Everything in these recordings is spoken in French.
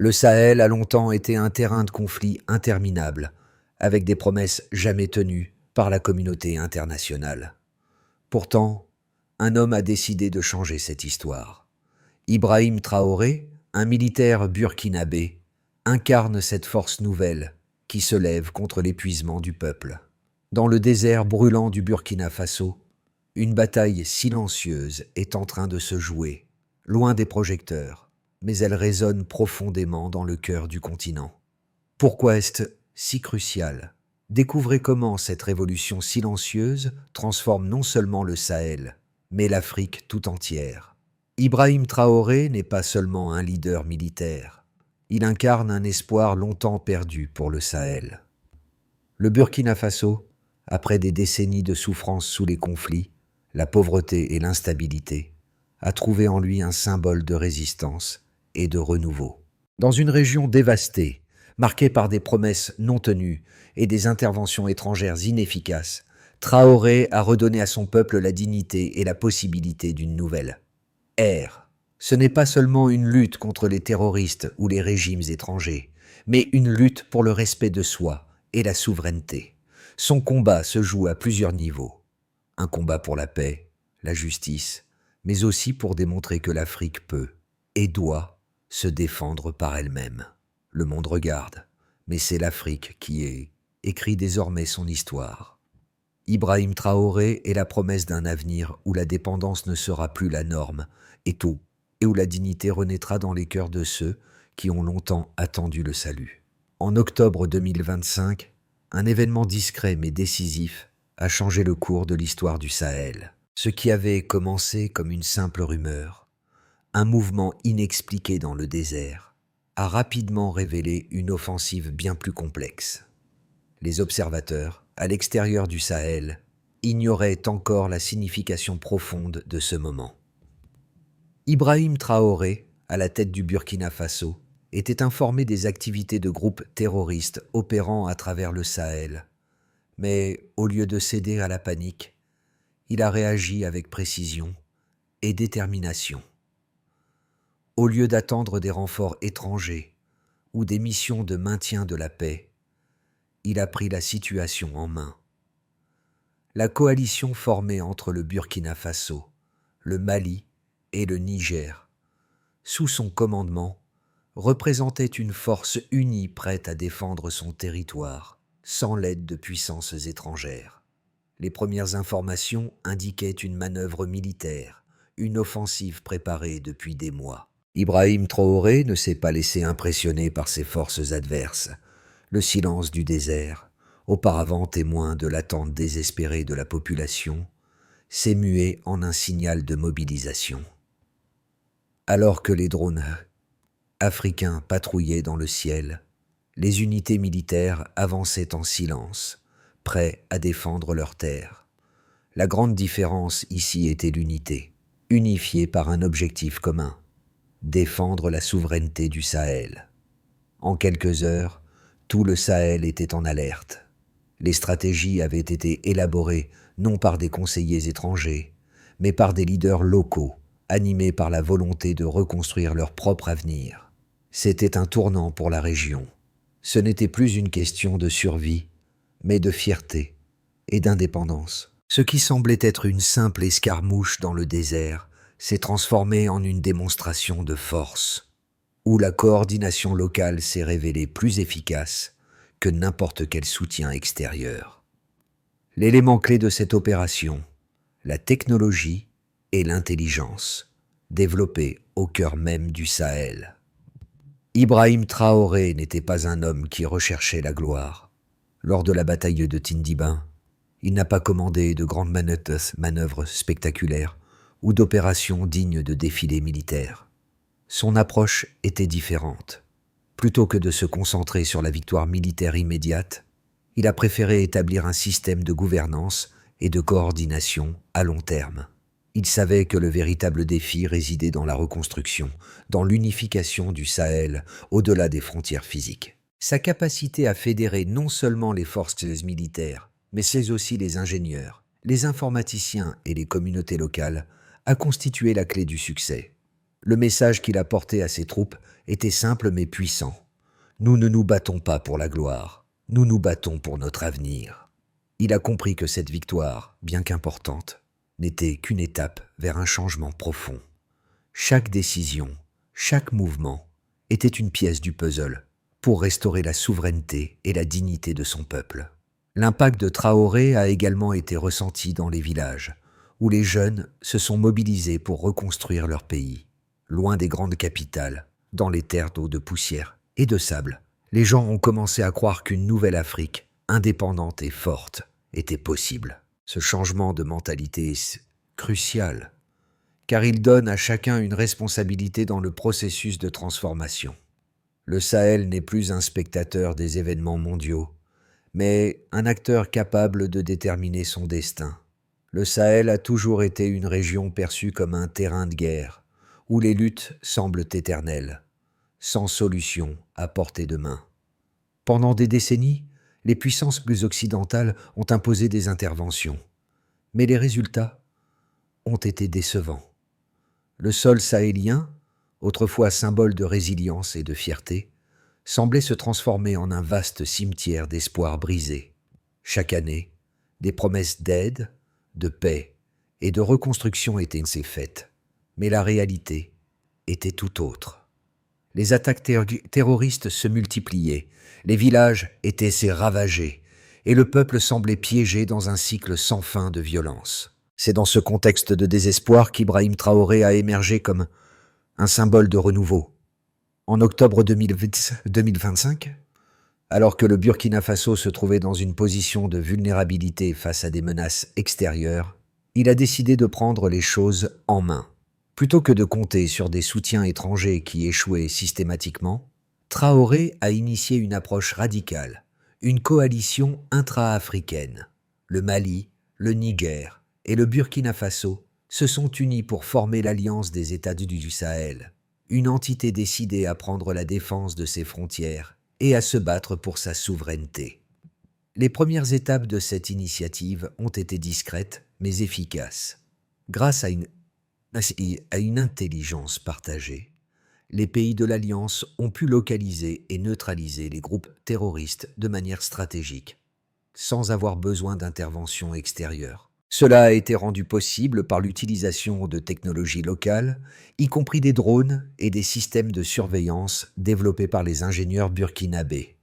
Le Sahel a longtemps été un terrain de conflit interminable, avec des promesses jamais tenues par la communauté internationale. Pourtant, un homme a décidé de changer cette histoire. Ibrahim Traoré, un militaire burkinabé, incarne cette force nouvelle qui se lève contre l'épuisement du peuple. Dans le désert brûlant du Burkina Faso, une bataille silencieuse est en train de se jouer, loin des projecteurs, mais elle résonne profondément dans le cœur du continent. Pourquoi est-ce si crucial? Découvrez comment cette révolution silencieuse transforme non seulement le Sahel, mais l'Afrique tout entière. Ibrahim Traoré n'est pas seulement un leader militaire, il incarne un espoir longtemps perdu pour le Sahel. Le Burkina Faso, après des décennies de souffrance sous les conflits, la pauvreté et l'instabilité, a trouvé en lui un symbole de résistance et de renouveau. Dans une région dévastée, marquée par des promesses non tenues et des interventions étrangères inefficaces, Traoré a redonné à son peuple la dignité et la possibilité d'une nouvelle ère. Ce n'est pas seulement une lutte contre les terroristes ou les régimes étrangers, mais une lutte pour le respect de soi et la souveraineté. Son combat se joue à plusieurs niveaux. Un combat pour la paix, la justice, mais aussi pour démontrer que l'Afrique peut et doit se défendre par elle-même. Le monde regarde, mais c'est l'Afrique qui écrit désormais son histoire. Ibrahim Traoré est la promesse d'un avenir où la dépendance ne sera plus la norme et où la dignité renaîtra dans les cœurs de ceux qui ont longtemps attendu le salut. En octobre 2025, un événement discret mais décisif a changé le cours de l'histoire du Sahel. Ce qui avait commencé comme une simple rumeur, un mouvement inexpliqué dans le désert, a rapidement révélé une offensive bien plus complexe. Les observateurs, à l'extérieur du Sahel, ignoraient encore la signification profonde de ce moment. Ibrahim Traoré, à la tête du Burkina Faso, était informé des activités de groupes terroristes opérant à travers le Sahel. Mais au lieu de céder à la panique, il a réagi avec précision et détermination. Au lieu d'attendre des renforts étrangers ou des missions de maintien de la paix, il a pris la situation en main. La coalition formée entre le Burkina Faso, le Mali et le Niger, sous son commandement, représentait une force unie prête à défendre son territoire, sans l'aide de puissances étrangères. Les premières informations indiquaient une manœuvre militaire, une offensive préparée depuis des mois. Ibrahim Traoré ne s'est pas laissé impressionner par ces forces adverses. Le silence du désert, auparavant témoin de l'attente désespérée de la population, s'est mué en un signal de mobilisation. Alors que les drones africains patrouillaient dans le ciel, les unités militaires avançaient en silence, prêts à défendre leurs terres. La grande différence ici était l'unité, unifiée par un objectif commun, défendre la souveraineté du Sahel. En quelques heures, tout le Sahel était en alerte. Les stratégies avaient été élaborées non par des conseillers étrangers, mais par des leaders locaux, animés par la volonté de reconstruire leur propre avenir. C'était un tournant pour la région. Ce n'était plus une question de survie, mais de fierté et d'indépendance. Ce qui semblait être une simple escarmouche dans le désert s'est transformé en une démonstration de force, où la coordination locale s'est révélée plus efficace que n'importe quel soutien extérieur. L'élément clé de cette opération, la technologie et l'intelligence, développées au cœur même du Sahel. Ibrahim Traoré n'était pas un homme qui recherchait la gloire. Lors de la bataille de Tindiban, il n'a pas commandé de grandes manœuvres spectaculaires ou d'opérations dignes de défilés militaires. Son approche était différente. Plutôt que de se concentrer sur la victoire militaire immédiate, il a préféré établir un système de gouvernance et de coordination à long terme. Il savait que le véritable défi résidait dans la reconstruction, dans l'unification du Sahel au-delà des frontières physiques. Sa capacité à fédérer non seulement les forces militaires, mais c'est aussi les ingénieurs, les informaticiens et les communautés locales, a constitué la clé du succès. Le message qu'il a porté à ses troupes était simple mais puissant. Nous ne nous battons pas pour la gloire, nous nous battons pour notre avenir. Il a compris que cette victoire, bien qu'importante, n'était qu'une étape vers un changement profond. Chaque décision, chaque mouvement était une pièce du puzzle pour restaurer la souveraineté et la dignité de son peuple. L'impact de Traoré a également été ressenti dans les villages, où les jeunes se sont mobilisés pour reconstruire leur pays. Loin des grandes capitales, dans les terres d'eau de poussière et de sable, les gens ont commencé à croire qu'une nouvelle Afrique, indépendante et forte, était possible. Ce changement de mentalité est crucial, car il donne à chacun une responsabilité dans le processus de transformation. Le Sahel n'est plus un spectateur des événements mondiaux, mais un acteur capable de déterminer son destin. Le Sahel a toujours été une région perçue comme un terrain de guerre, où les luttes semblent éternelles, sans solution à portée de main. Pendant des décennies, les puissances plus occidentales ont imposé des interventions, mais les résultats ont été décevants. Le sol sahélien, autrefois symbole de résilience et de fierté, semblait se transformer en un vaste cimetière d'espoirs brisés. Chaque année, des promesses d'aide, de paix et de reconstruction étaient faites, mais la réalité était tout autre. Les attaques terroristes se multipliaient, les villages étaient ravagés, et le peuple semblait piégé dans un cycle sans fin de violence. C'est dans ce contexte de désespoir qu'Ibrahim Traoré a émergé comme un symbole de renouveau. En octobre 2025, alors que le Burkina Faso se trouvait dans une position de vulnérabilité face à des menaces extérieures, il a décidé de prendre les choses en main. Plutôt que de compter sur des soutiens étrangers qui échouaient systématiquement, Traoré a initié une approche radicale, une coalition intra-africaine. Le Mali, le Niger et le Burkina Faso se sont unis pour former l'Alliance des États du Sahel, une entité décidée à prendre la défense de ses frontières et à se battre pour sa souveraineté. Les premières étapes de cette initiative ont été discrètes mais efficaces. Grâce à une intelligence partagée, les pays de l'Alliance ont pu localiser et neutraliser les groupes terroristes de manière stratégique, sans avoir besoin d'intervention extérieure. Cela a été rendu possible par l'utilisation de technologies locales, y compris des drones et des systèmes de surveillance développés par les ingénieurs burkinabés.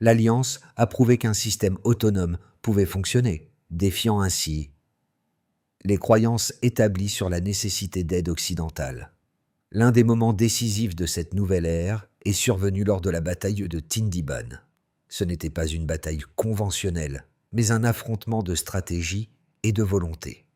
L'Alliance a prouvé qu'un système autonome pouvait fonctionner, défiant ainsi les croyances établies sur la nécessité d'aide occidentale. L'un des moments décisifs de cette nouvelle ère est survenu lors de la bataille de Tindiban. Ce n'était pas une bataille conventionnelle, mais un affrontement de stratégie et de volonté.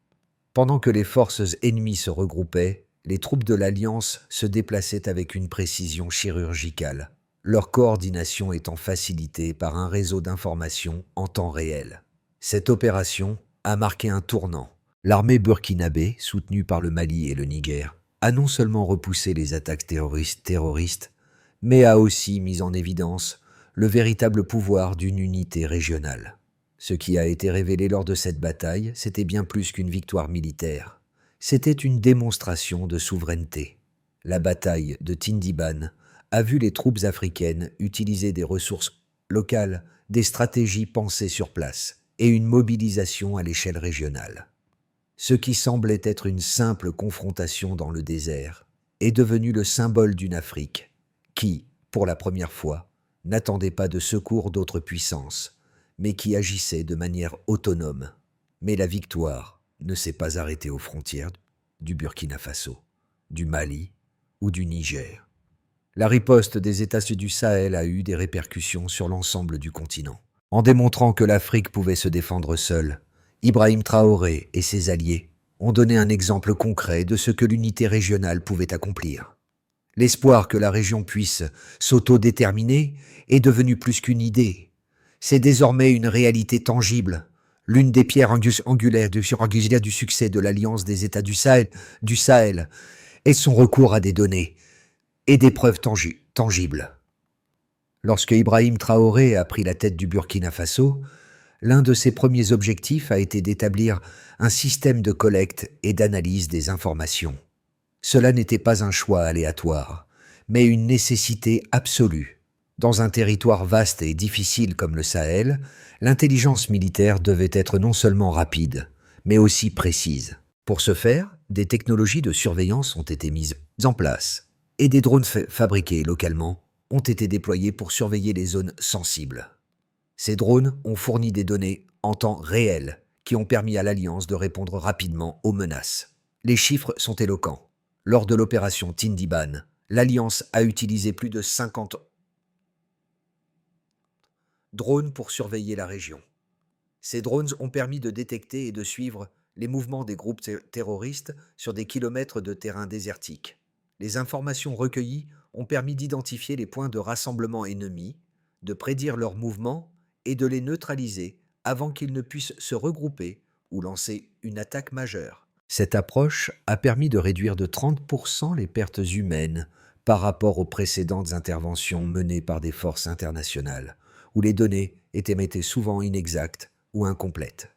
Pendant que les forces ennemies se regroupaient, les troupes de l'Alliance se déplaçaient avec une précision chirurgicale, leur coordination étant facilitée par un réseau d'information en temps réel. Cette opération a marqué un tournant. L'armée burkinabé, soutenue par le Mali et le Niger, a non seulement repoussé les attaques terroristes, mais a aussi mis en évidence le véritable pouvoir d'une unité régionale. Ce qui a été révélé lors de cette bataille, c'était bien plus qu'une victoire militaire. C'était une démonstration de souveraineté. La bataille de Tindiban a vu les troupes africaines utiliser des ressources locales, des stratégies pensées sur place et une mobilisation à l'échelle régionale. Ce qui semblait être une simple confrontation dans le désert est devenu le symbole d'une Afrique qui, pour la première fois, n'attendait pas de secours d'autres puissances, mais qui agissait de manière autonome. Mais la victoire ne s'est pas arrêtée aux frontières du Burkina Faso, du Mali ou du Niger. La riposte des États du Sahel a eu des répercussions sur l'ensemble du continent. En démontrant que l'Afrique pouvait se défendre seule, Ibrahim Traoré et ses alliés ont donné un exemple concret de ce que l'unité régionale pouvait accomplir. L'espoir que la région puisse s'autodéterminer est devenu plus qu'une idée. C'est désormais une réalité tangible, l'une des pierres angulaires du succès de l'Alliance des États du Sahel est son recours à des données et des preuves tangibles. Lorsque Ibrahim Traoré a pris la tête du Burkina Faso, l'un de ses premiers objectifs a été d'établir un système de collecte et d'analyse des informations. Cela n'était pas un choix aléatoire, mais une nécessité absolue. Dans un territoire vaste et difficile comme le Sahel, l'intelligence militaire devait être non seulement rapide, mais aussi précise. Pour ce faire, des technologies de surveillance ont été mises en place et des drones fabriqués localement ont été déployés pour surveiller les zones sensibles. Ces drones ont fourni des données en temps réel qui ont permis à l'Alliance de répondre rapidement aux menaces. Les chiffres sont éloquents. Lors de l'opération Tindiban, l'Alliance a utilisé plus de 50 drones pour surveiller la région. Ces drones ont permis de détecter et de suivre les mouvements des groupes terroristes sur des kilomètres de terrain désertique. Les informations recueillies ont permis d'identifier les points de rassemblement ennemis, de prédire leurs mouvements et de les neutraliser avant qu'ils ne puissent se regrouper ou lancer une attaque majeure. Cette approche a permis de réduire de 30% les pertes humaines par rapport aux précédentes interventions menées par des forces internationales, où les données étaient souvent inexactes ou incomplètes.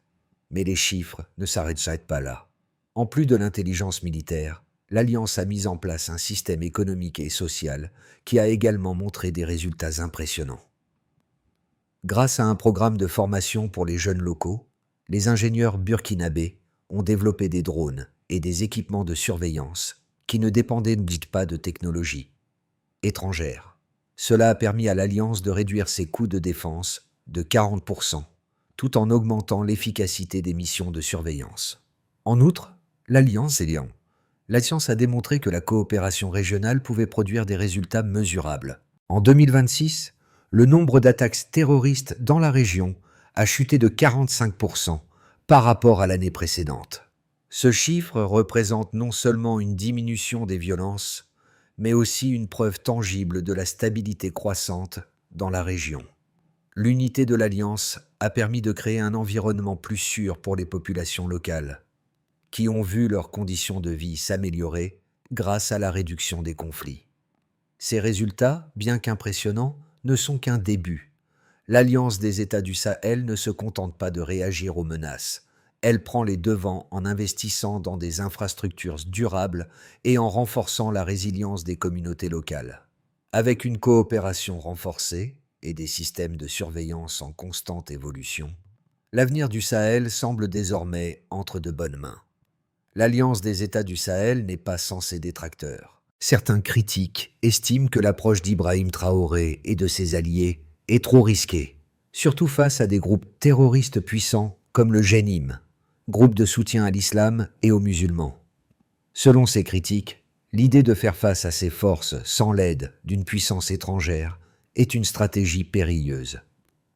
Mais les chiffres ne s'arrêtent pas là. En plus de l'intelligence militaire, l'Alliance a mis en place un système économique et social qui a également montré des résultats impressionnants. Grâce à un programme de formation pour les jeunes locaux, les ingénieurs burkinabés ont développé des drones et des équipements de surveillance qui ne dépendaient pas de technologies étrangères. Cela a permis à l'Alliance de réduire ses coûts de défense de 40%, tout en augmentant l'efficacité des missions de surveillance. En outre, l'Alliance a démontré que la coopération régionale pouvait produire des résultats mesurables. En 2026, le nombre d'attaques terroristes dans la région a chuté de 45% par rapport à l'année précédente. Ce chiffre représente non seulement une diminution des violences, mais aussi une preuve tangible de la stabilité croissante dans la région. L'unité de l'Alliance a permis de créer un environnement plus sûr pour les populations locales, qui ont vu leurs conditions de vie s'améliorer grâce à la réduction des conflits. Ces résultats, bien qu'impressionnants, ne sont qu'un début. L'Alliance des États du Sahel ne se contente pas de réagir aux menaces. Elle prend les devants en investissant dans des infrastructures durables et en renforçant la résilience des communautés locales. Avec une coopération renforcée et des systèmes de surveillance en constante évolution, l'avenir du Sahel semble désormais entre de bonnes mains. L'Alliance des États du Sahel n'est pas sans ses détracteurs. Certains critiques estiment que l'approche d'Ibrahim Traoré et de ses alliés est trop risquée, surtout face à des groupes terroristes puissants comme le Jenim, groupe de soutien à l'islam et aux musulmans. Selon ces critiques, l'idée de faire face à ces forces sans l'aide d'une puissance étrangère est une stratégie périlleuse.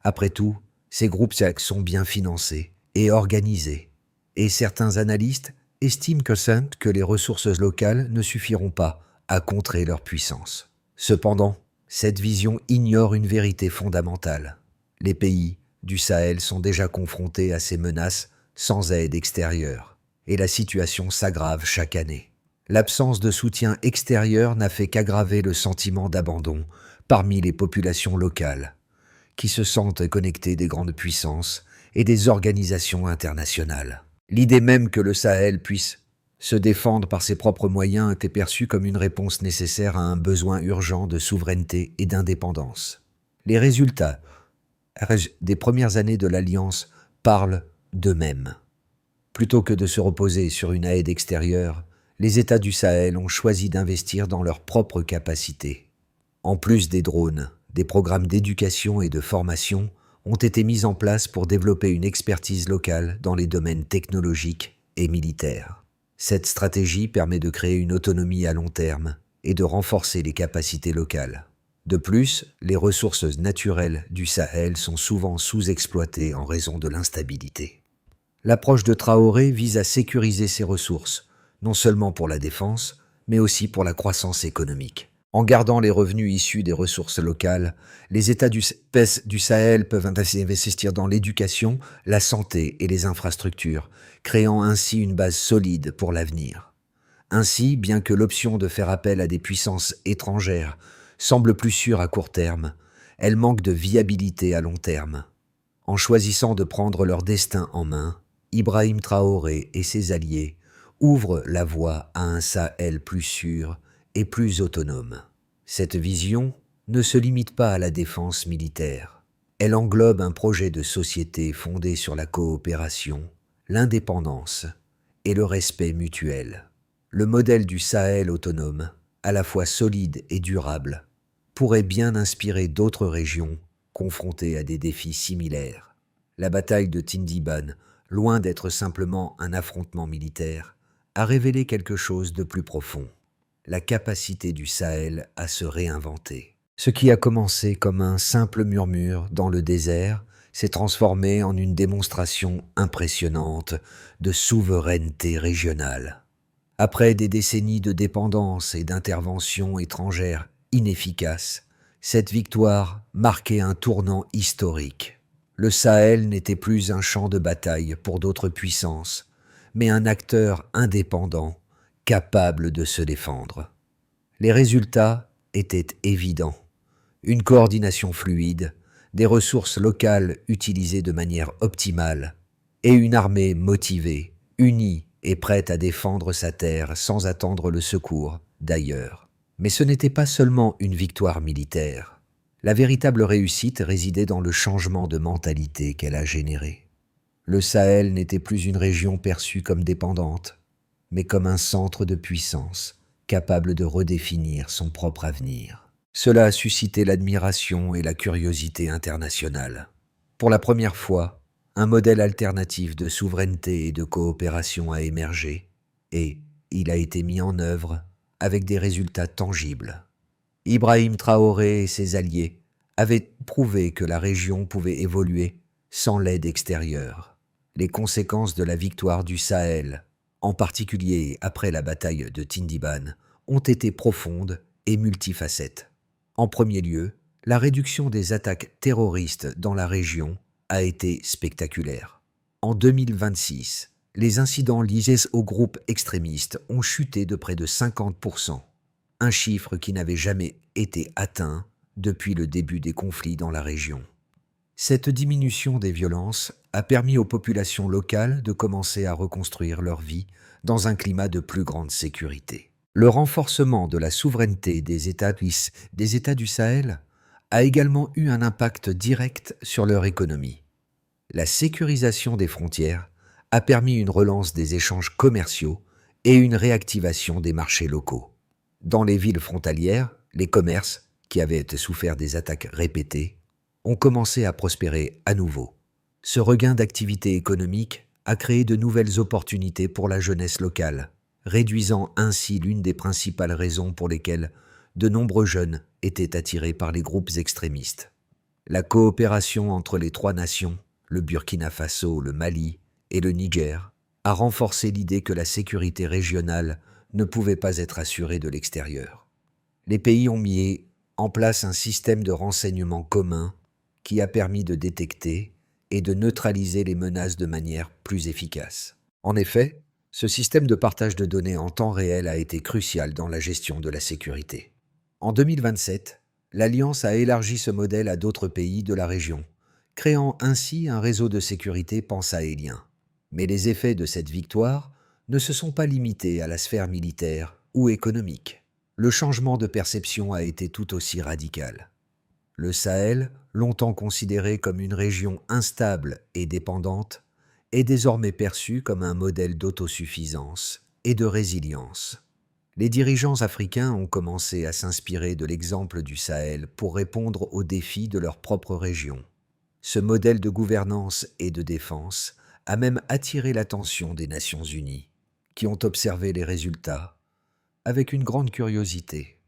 Après tout, ces groupes sont bien financés et organisés, et certains analystes estiment que les ressources locales ne suffiront pas à contrer leur puissance. Cependant, cette vision ignore une vérité fondamentale. Les pays du Sahel sont déjà confrontés à ces menaces sans aide extérieure, et la situation s'aggrave chaque année. L'absence de soutien extérieur n'a fait qu'aggraver le sentiment d'abandon parmi les populations locales, qui se sentent connectées des grandes puissances et des organisations internationales. L'idée même que le Sahel puisse se défendre par ses propres moyens était perçue comme une réponse nécessaire à un besoin urgent de souveraineté et d'indépendance. Les résultats des premières années de l'Alliance parlent d'eux-mêmes. Plutôt que de se reposer sur une aide extérieure, les États du Sahel ont choisi d'investir dans leurs propres capacités. En plus des drones, des programmes d'éducation et de formation ont été mis en place pour développer une expertise locale dans les domaines technologiques et militaires. Cette stratégie permet de créer une autonomie à long terme et de renforcer les capacités locales. De plus, les ressources naturelles du Sahel sont souvent sous-exploitées en raison de l'instabilité. L'approche de Traoré vise à sécuriser ces ressources, non seulement pour la défense, mais aussi pour la croissance économique. En gardant les revenus issus des ressources locales, les États du Sahel peuvent investir dans l'éducation, la santé et les infrastructures, créant ainsi une base solide pour l'avenir. Ainsi, bien que l'option de faire appel à des puissances étrangères semble plus sûre à court terme, elle manque de viabilité à long terme. En choisissant de prendre leur destin en main, Ibrahim Traoré et ses alliés ouvre la voie à un Sahel plus sûr et plus autonome. Cette vision ne se limite pas à la défense militaire. Elle englobe un projet de société fondé sur la coopération, l'indépendance et le respect mutuel. Le modèle du Sahel autonome, à la fois solide et durable, pourrait bien inspirer d'autres régions confrontées à des défis similaires. La bataille de Tindiban, loin d'être simplement un affrontement militaire, a révélé quelque chose de plus profond, la capacité du Sahel à se réinventer. Ce qui a commencé comme un simple murmure dans le désert s'est transformé en une démonstration impressionnante de souveraineté régionale. Après des décennies de dépendance et d'interventions étrangères inefficaces, cette victoire marquait un tournant historique. Le Sahel n'était plus un champ de bataille pour d'autres puissances, mais un acteur indépendant, capable de se défendre. Les résultats étaient évidents. Une coordination fluide, des ressources locales utilisées de manière optimale, et une armée motivée, unie et prête à défendre sa terre sans attendre le secours d'ailleurs. Mais ce n'était pas seulement une victoire militaire. La véritable réussite résidait dans le changement de mentalité qu'elle a généré. Le Sahel n'était plus une région perçue comme dépendante, mais comme un centre de puissance, capable de redéfinir son propre avenir. Cela a suscité l'admiration et la curiosité internationale. Pour la première fois, un modèle alternatif de souveraineté et de coopération a émergé, et il a été mis en œuvre avec des résultats tangibles. Ibrahim Traoré et ses alliés avaient prouvé que la région pouvait évoluer sans l'aide extérieure. Les conséquences de la victoire du Sahel, en particulier après la bataille de Tindiban, ont été profondes et multifacettes. En premier lieu, la réduction des attaques terroristes dans la région a été spectaculaire. En 2026, les incidents liés aux groupes extrémistes ont chuté de près de 50%, un chiffre qui n'avait jamais été atteint depuis le début des conflits dans la région. Cette diminution des violences a permis aux populations locales de commencer à reconstruire leur vie dans un climat de plus grande sécurité. Le renforcement de la souveraineté des États du Sahel a également eu un impact direct sur leur économie. La sécurisation des frontières a permis une relance des échanges commerciaux et une réactivation des marchés locaux. Dans les villes frontalières, les commerces, qui avaient souffert des attaques répétées, ont commencé à prospérer à nouveau. Ce regain d'activité économique a créé de nouvelles opportunités pour la jeunesse locale, réduisant ainsi l'une des principales raisons pour lesquelles de nombreux jeunes étaient attirés par les groupes extrémistes. La coopération entre les trois nations, le Burkina Faso, le Mali et le Niger, a renforcé l'idée que la sécurité régionale ne pouvait pas être assurée de l'extérieur. Les pays ont mis en place un système de renseignement commun qui a permis de détecter et de neutraliser les menaces de manière plus efficace. En effet, ce système de partage de données en temps réel a été crucial dans la gestion de la sécurité. En 2027, l'Alliance a élargi ce modèle à d'autres pays de la région, créant ainsi un réseau de sécurité pansahélien. Mais les effets de cette victoire ne se sont pas limités à la sphère militaire ou économique. Le changement de perception a été tout aussi radical. Le Sahel, longtemps considéré comme une région instable et dépendante, est désormais perçu comme un modèle d'autosuffisance et de résilience. Les dirigeants africains ont commencé à s'inspirer de l'exemple du Sahel pour répondre aux défis de leur propre région. Ce modèle de gouvernance et de défense a même attiré l'attention des Nations Unies, qui ont observé les résultats avec une grande curiosité.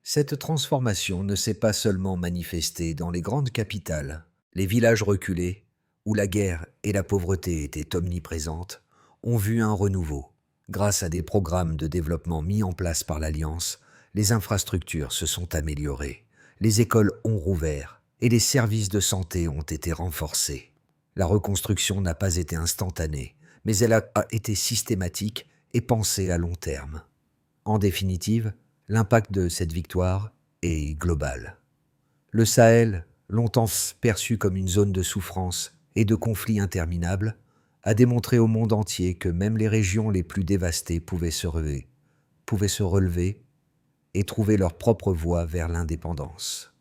Cette transformation ne s'est pas seulement manifestée dans les grandes capitales. Les villages reculés, où la guerre et la pauvreté étaient omniprésentes, ont vu un renouveau. Grâce à des programmes de développement mis en place par l'Alliance, les infrastructures se sont améliorées, les écoles ont rouvert et les services de santé ont été renforcés. La reconstruction n'a pas été instantanée, mais elle a été systématique et pensée à long terme. En définitive, l'impact de cette victoire est global. Le Sahel, longtemps perçu comme une zone de souffrance et de conflits interminables, a démontré au monde entier que même les régions les plus dévastées pouvaient se relever et trouver leur propre voie vers l'indépendance.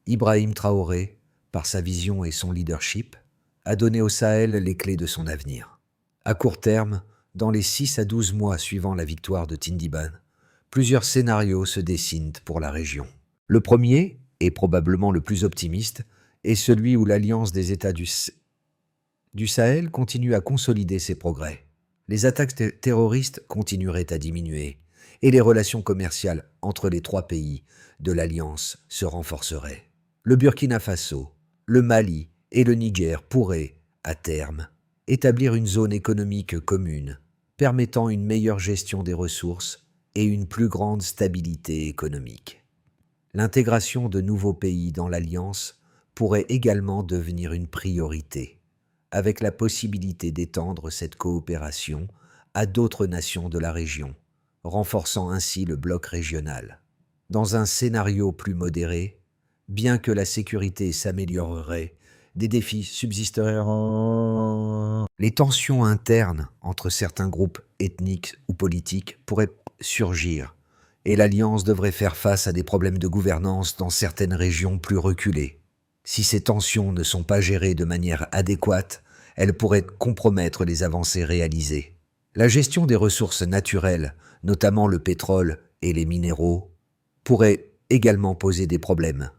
Ibrahim Traoré, par sa vision et son leadership, a donné au Sahel les clés de son avenir. À court terme, dans les 6 à 12 mois suivant la victoire de Tindiban, plusieurs scénarios se dessinent pour la région. Le premier, et probablement le plus optimiste, est celui où l'Alliance des États du Sahel continue à consolider ses progrès. Les attaques terroristes continueraient à diminuer et les relations commerciales entre les 3 pays de l'Alliance se renforceraient. Le Burkina Faso, le Mali et le Niger pourraient, à terme, établir une zone économique commune, permettant une meilleure gestion des ressources et une plus grande stabilité économique. L'intégration de nouveaux pays dans l'Alliance pourrait également devenir une priorité, avec la possibilité d'étendre cette coopération à d'autres nations de la région, renforçant ainsi le bloc régional. Dans un scénario plus modéré, bien que la sécurité s'améliorerait, des défis subsisteraient. Les tensions internes entre certains groupes ethniques ou politiques pourraient surgir, et l'Alliance devrait faire face à des problèmes de gouvernance dans certaines régions plus reculées. Si ces tensions ne sont pas gérées de manière adéquate, elles pourraient compromettre les avancées réalisées. La gestion des ressources naturelles, notamment le pétrole et les minéraux, pourrait également poser des problèmes,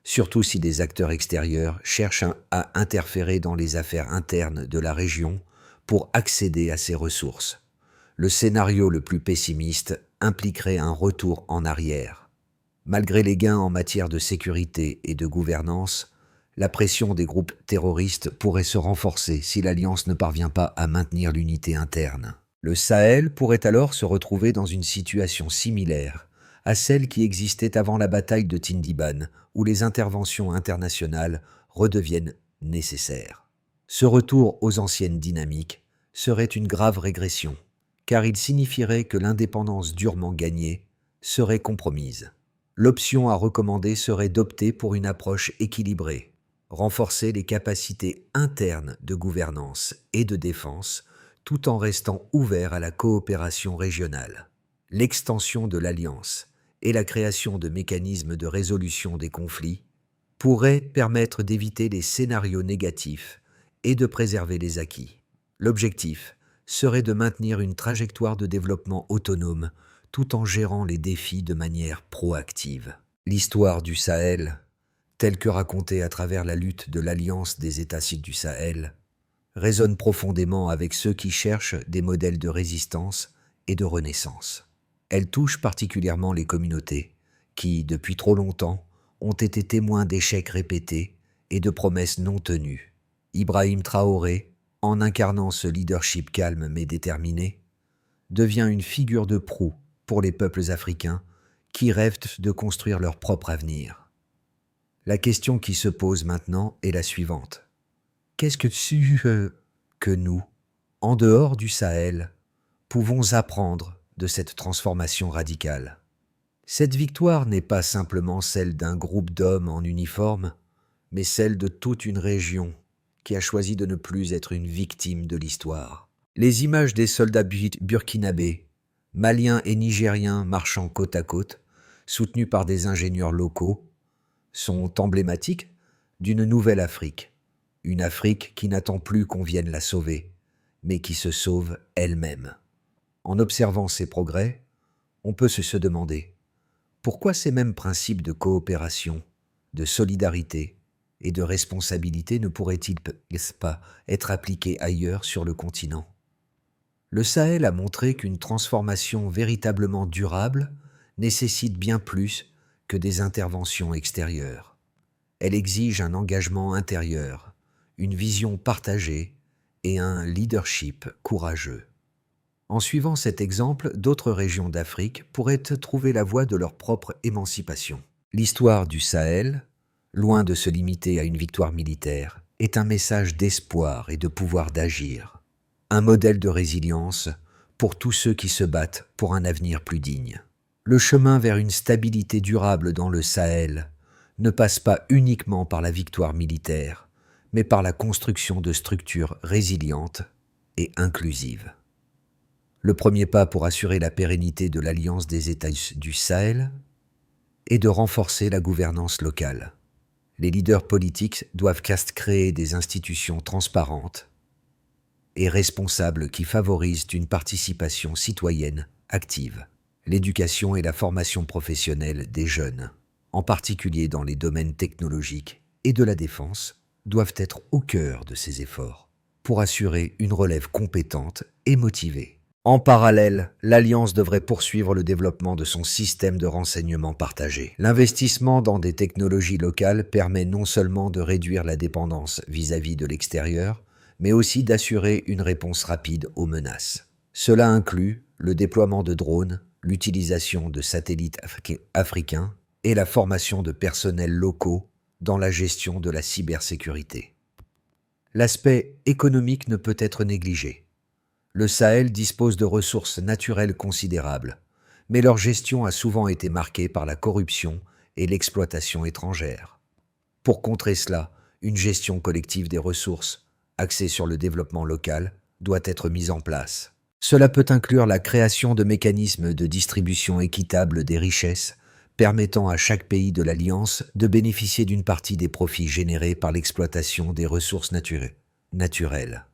surtout si des acteurs extérieurs cherchent à interférer dans les affaires internes de la région pour accéder à ces ressources. Le scénario le plus pessimiste impliquerait un retour en arrière. Malgré les gains en matière de sécurité et de gouvernance, la pression des groupes terroristes pourrait se renforcer si l'Alliance ne parvient pas à maintenir l'unité interne. Le Sahel pourrait alors se retrouver dans une situation similaire à celle qui existait avant la bataille de Tindiban, où les interventions internationales redeviennent nécessaires. Ce retour aux anciennes dynamiques serait une grave régression, car il signifierait que l'indépendance durement gagnée serait compromise. L'option à recommander serait d'opter pour une approche équilibrée, renforcer les capacités internes de gouvernance et de défense, tout en restant ouvert à la coopération régionale. L'extension de l'Alliance et la création de mécanismes de résolution des conflits pourraient permettre d'éviter les scénarios négatifs et de préserver les acquis. L'objectif serait de maintenir une trajectoire de développement autonome tout en gérant les défis de manière proactive. L'histoire du Sahel, telle que racontée à travers la lutte de l'Alliance des États du Sahel, résonne profondément avec ceux qui cherchent des modèles de résistance et de renaissance. Elle touche particulièrement les communautés qui, depuis trop longtemps, ont été témoins d'échecs répétés et de promesses non tenues. Ibrahim Traoré, en incarnant ce leadership calme mais déterminé, devient une figure de proue pour les peuples africains qui rêvent de construire leur propre avenir. La question qui se pose maintenant est la suivante. Qu'est-ce que nous, en dehors du Sahel, pouvons apprendre de cette transformation radicale? Cette victoire n'est pas simplement celle d'un groupe d'hommes en uniforme, mais celle de toute une région qui a choisi de ne plus être une victime de l'histoire. Les images des soldats burkinabés, maliens et nigériens marchant côte à côte, soutenus par des ingénieurs locaux, sont emblématiques d'une nouvelle Afrique. Une Afrique qui n'attend plus qu'on vienne la sauver, mais qui se sauve elle-même. En observant ces progrès, on peut se demander pourquoi ces mêmes principes de coopération, de solidarité et de responsabilité ne pourraient-ils pas être appliqués ailleurs sur le continent? Le Sahel a montré qu'une transformation véritablement durable nécessite bien plus que des interventions extérieures. Elle exige un engagement intérieur, une vision partagée et un leadership courageux. En suivant cet exemple, d'autres régions d'Afrique pourraient trouver la voie de leur propre émancipation. L'histoire du Sahel, loin de se limiter à une victoire militaire, est un message d'espoir et de pouvoir d'agir. Un modèle de résilience pour tous ceux qui se battent pour un avenir plus digne. Le chemin vers une stabilité durable dans le Sahel ne passe pas uniquement par la victoire militaire, mais par la construction de structures résilientes et inclusive. Le premier pas pour assurer la pérennité de l'Alliance des États du Sahel est de renforcer la gouvernance locale. Les leaders politiques doivent créer des institutions transparentes et responsables qui favorisent une participation citoyenne active. L'éducation et la formation professionnelle des jeunes, en particulier dans les domaines technologiques et de la défense, doivent être au cœur de ces efforts pour assurer une relève compétente et motivée. En parallèle, l'Alliance devrait poursuivre le développement de son système de renseignement partagé. L'investissement dans des technologies locales permet non seulement de réduire la dépendance vis-à-vis de l'extérieur, mais aussi d'assurer une réponse rapide aux menaces. Cela inclut le déploiement de drones, l'utilisation de satellites africains et la formation de personnels locaux dans la gestion de la cybersécurité. L'aspect économique ne peut être négligé. Le Sahel dispose de ressources naturelles considérables, mais leur gestion a souvent été marquée par la corruption et l'exploitation étrangère. Pour contrer cela, une gestion collective des ressources, axée sur le développement local, doit être mise en place. Cela peut inclure la création de mécanismes de distribution équitable des richesses, permettant à chaque pays de l'Alliance de bénéficier d'une partie des profits générés par l'exploitation des ressources naturelles.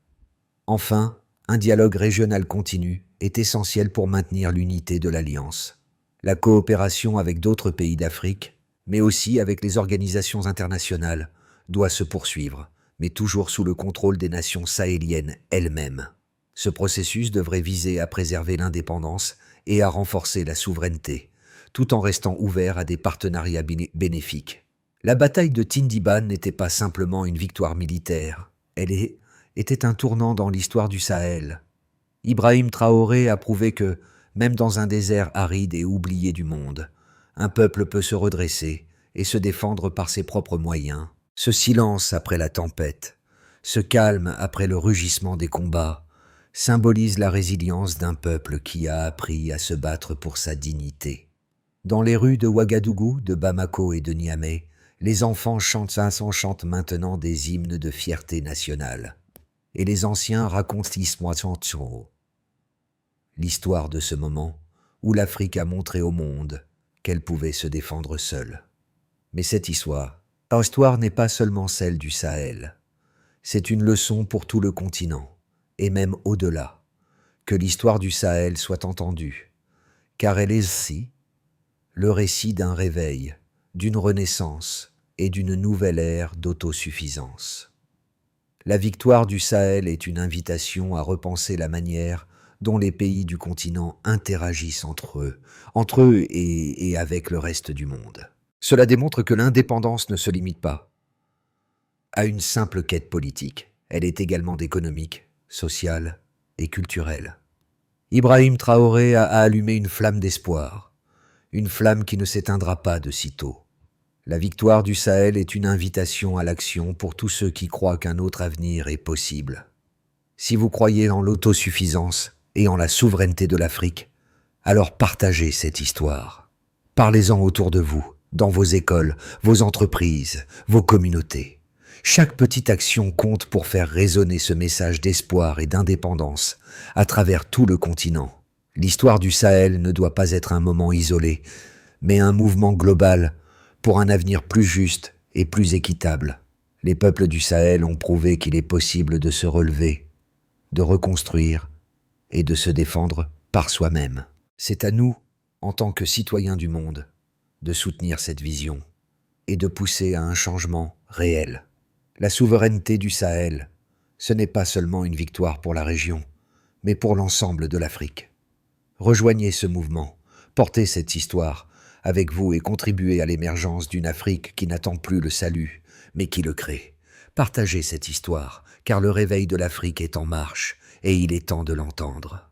Enfin, un dialogue régional continu est essentiel pour maintenir l'unité de l'Alliance. La coopération avec d'autres pays d'Afrique, mais aussi avec les organisations internationales, doit se poursuivre, mais toujours sous le contrôle des nations sahéliennes elles-mêmes. Ce processus devrait viser à préserver l'indépendance et à renforcer la souveraineté, tout en restant ouvert à des partenariats bénéfiques. La bataille de Tindiban n'était pas simplement une victoire militaire, elle était un tournant dans l'histoire du Sahel. Ibrahim Traoré a prouvé que, même dans un désert aride et oublié du monde, un peuple peut se redresser et se défendre par ses propres moyens. Ce silence après la tempête, ce calme après le rugissement des combats, symbolise la résilience d'un peuple qui a appris à se battre pour sa dignité. Dans les rues de Ouagadougou, de Bamako et de Niamey, les enfants chantent maintenant des hymnes de fierté nationale. Et les anciens racontent l'histoire de ce moment où l'Afrique a montré au monde qu'elle pouvait se défendre seule. Mais cette histoire n'est pas seulement celle du Sahel. C'est une leçon pour tout le continent, et même au-delà, que l'histoire du Sahel soit entendue, car elle est aussi le récit d'un réveil, d'une renaissance et d'une nouvelle ère d'autosuffisance. La victoire du Sahel est une invitation à repenser la manière dont les pays du continent interagissent entre eux et avec le reste du monde. Cela démontre que l'indépendance ne se limite pas à une simple quête politique. Elle est également économique, sociale et culturelle. Ibrahim Traoré a allumé une flamme d'espoir, une flamme qui ne s'éteindra pas de sitôt. La victoire du Sahel est une invitation à l'action pour tous ceux qui croient qu'un autre avenir est possible. Si vous croyez en l'autosuffisance et en la souveraineté de l'Afrique, alors partagez cette histoire. Parlez-en autour de vous, dans vos écoles, vos entreprises, vos communautés. Chaque petite action compte pour faire résonner ce message d'espoir et d'indépendance à travers tout le continent. L'histoire du Sahel ne doit pas être un moment isolé, mais un mouvement global pour un avenir plus juste et plus équitable. Les peuples du Sahel ont prouvé qu'il est possible de se relever, de reconstruire et de se défendre par soi-même. C'est à nous, en tant que citoyens du monde, de soutenir cette vision et de pousser à un changement réel. La souveraineté du Sahel, ce n'est pas seulement une victoire pour la région, mais pour l'ensemble de l'Afrique. Rejoignez ce mouvement, portez cette histoire avec vous et contribuez à l'émergence d'une Afrique qui n'attend plus le salut, mais qui le crée. Partagez cette histoire, car le réveil de l'Afrique est en marche et il est temps de l'entendre.